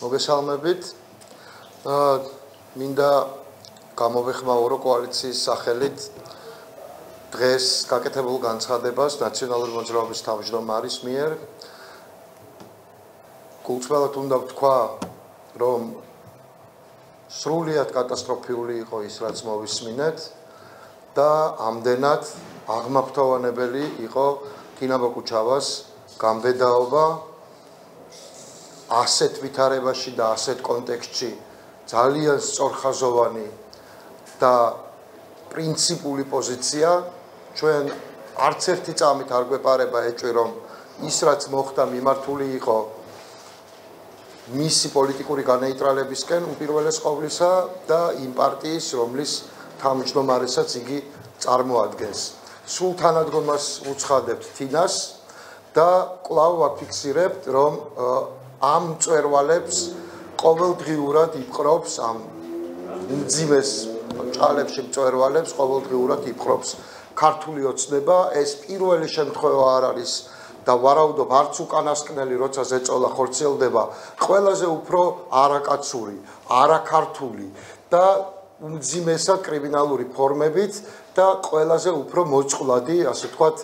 მოგესალმებით. მინდა გამოვეხმაურო კოალიციის სახელით დღეს გაკეთებულ განცხადებას ნაციონალური მოძრაობის თავმჯდომარის მიერ. გულწრფელად უნდა ვთქვა, რომ სრულიად კატასტროფიული იყო ის, რაც მოვისმინეთ და ამდენად აღმაფრთოვანებელი იყო კინაბო კუჩავას გამბედაობა ასეთ ვითარებაში და ასეთ კონტექსტში ძალიან სწორხაზოვანი და პრინციპული პოზიცია ჩვენ არც ერთი წამით არ გვეპარება ეჭვი რომ ის რაც მოხდა მიმართული იყო მისი პოლიტიკური განეიტრალებისკენ უპირველეს ყოვლისა და იმ პარტიის რომლის თავმჯდომარესაც იგი წარმოადგენს. სულ თანადგომას უცხადებთ თინას და კვლავ ვაფიქსირებთ რომ ამ მწვერვალებს ყოველდღიურად იპყრობს ამ უმძიმეს ჭალებში მწვერვალებს ყოველდღიურად იპყრობს ქართული ოცნება. ეს პირველი შემთხვევა არ არის და ვარაუდობ არც უკანასკნელი როცა ზეწოლა ხორციელდება ყველაზე უფრო არაკაცური, არაქართული და უმძიმესად კრიმინალური ფორმებით და ყველაზე უფრო მოწყვლადი, ასე ვთქვათ,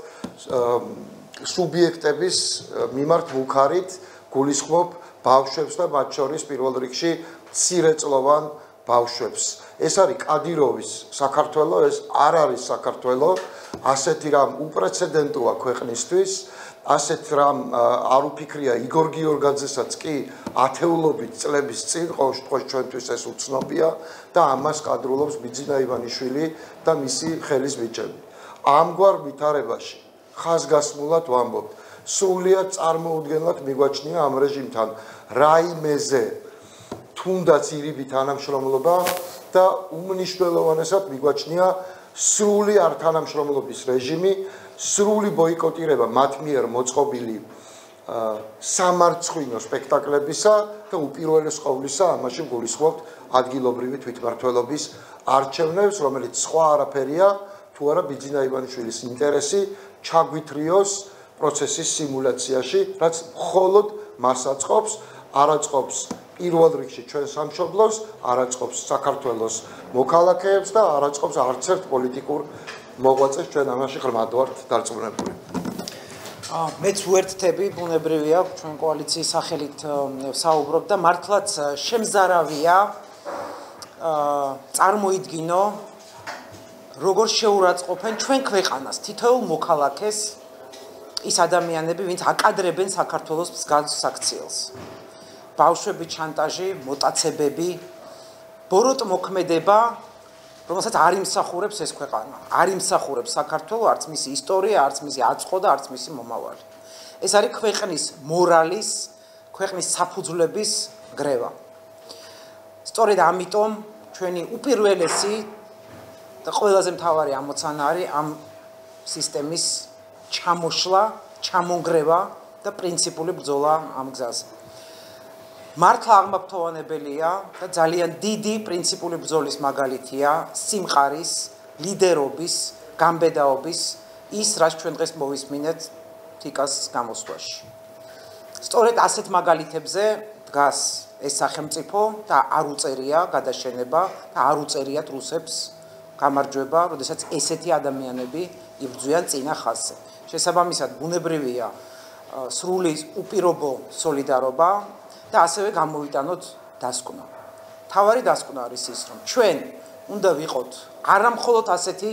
სუბიექტების მიმართ მუქარით გულისხმობ ბავშვებს და მათ შორის პირველ რიგში მცირეწლოვან ბავშვებს. ეს არის კადიროვის საქართველო, ეს არ არის საქართველო, ასეთი რამ უპრეცედენტოა ქვეყნისთვის, ასეთ რამ არ უფიქრია იგორ გიორგაძესაც კი ათეულობით წლების წინ ყოველ შემთხვევაში ჩვენთვის ეს უცნობია და ამას კადრულობს ბიძინა ივანიშვილი და მისი ხელის ბიჭები. ამგვარ ვითარებაში ხაზგასმულად ვამბობთ, სრულიად წარმოუდგენლად მიგვაჩნია ამ რეჟიმთან რაიმეზე თუნდაც ირიბი თანამშრომლობა და უმნიშვნელოვანესად მიგვაჩნია სრული ართანამშრომლობის რეჟიმი, სრული ბოიკოტირება მათ მიერ მოწყობილი სამარცხვინო სპექტაკლებისა და უპირველეს ყოვლისა ამაში გულისხმობთ ადგილობრივი თვითმმართველობის არჩევნებს, რომელიც სხვა არაფერია თუ არა ბიძინა ივანიშვილის ინტერესი ჩაგვითრიოს პროცესის სიმულაციაში, რაც მხოლოდ მას აწყობს, არ აწყობს პირველ რიგში ჩვენ სამშობლოს, არ აწყობს საქართველოს მოქალაქეებს და არ აწყობს არც ერთ პოლიტიკურ მოღვაწეს. ჩვენ ამაში ღრმად ვართ დარწმუნებული. მეც უერთდები, ბუნებრივია, ჩვენ კოალიციის სახელით ვსაუბრობ და მართლაც შემზარავია წარმოიდგინო როგორ შეურაცხყოფენ ჩვენ ქვეყანას თითოეულ მოქალაქეს ის ადამიანები, ვინც აკადრებენ საქართველოს მსგავს საქციელს. ბავშვები ჩანტაჟი, მოტაცებები, ბოროტ მოქმედება, რომელსაც არ იმსახურებს ეს ქვეყანა, არ იმსახურებს საქართველო, არც მისი ისტორია, არც მისი აწყო და არც მისი მომავალი. ეს არის ქვეყნის მორალის, ქვეყნის საფუძვლების გრევა. სწორედ ამიტომ ჩვენი უპირველესი და ყველაზე მთავარი ამოცანა არის ამ სისტემის ჩამოშლა, ჩამონგრევა და პრინციპული ბრძოლა ამ გზაზე. მართლა აღმაფრთოვანებელია და ძალიან დიდი პრინციპული ბრძოლის მაგალითია სიმყარის, ლიდერობის, გამბედაობის ის, რაც ჩვენ დღეს მოვისმინეთ თიკას გამოსვლაში. სწორედ ასეთ მაგალითებზე დგას ეს სახელმწიფო და არ უწერია გადაშენება და არ უწერიათ რუსებს გამარჯვება, როდესაც ესეთი ადამიანები იბრძვიან წინა ხაზზე. შესაბამისად, ბუნებრივია სრული უპირობო სოლიდარობა და ასევე გამოვიტანოთ დასკვნა. თავარი დასკვნა არის ის, რომ ჩვენ უნდა ვიყოთ არა მხოლოდ ასეთი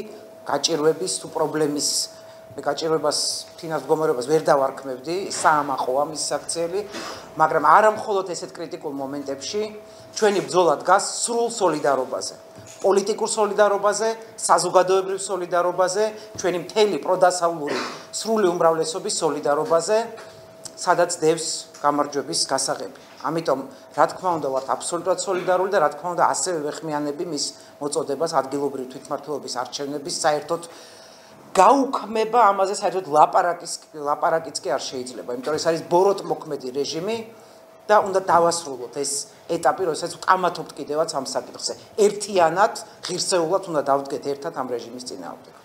გაჭირვების თუ პრობლემის, მე გაჭირვებას თინას მდგომარეობას ვერ დავარქმევდი, საამაყოა მის საქციელი, მაგრამ არა მხოლოდ ესეთ კრიტიკულ მომენტებში ჩვენი ბრძოლა დგას სრულ სოლიდარობაზე. პოლიტიკურ სოლიდარობაზე, საზოგადოებრივ სოლიდარობაზე, ჩვენი მთელი პროდასავლური სრული უმრავლესობის სოლიდარობაზე, სადაც დევს გამარჯვების გასაღები. ამიტომ, რა თქმა უნდა, ვართ აბსოლუტურად სოლიდარული და რა თქმა უნდა, ასევე ვეხმიანები მის მოწოდებას ადგილობრივი თვითმმართველობის არჩევნების საერთოდ გაუქმება ამაზე საერთოდ ლაპარაკიც კი არ შეიძლება, იმიტომ რომ ეს არის ბოროტ მოქმედი რეჟიმი და უნდა დავასრულოთ ეს ეტაპი, როდესაც ვკამათობთ კიდევაც ამ საკითხზე. ერთიანად, ღირსეულად უნდა დავდგეთ ერთად ამ რეჟიმის წინააღმდეგ.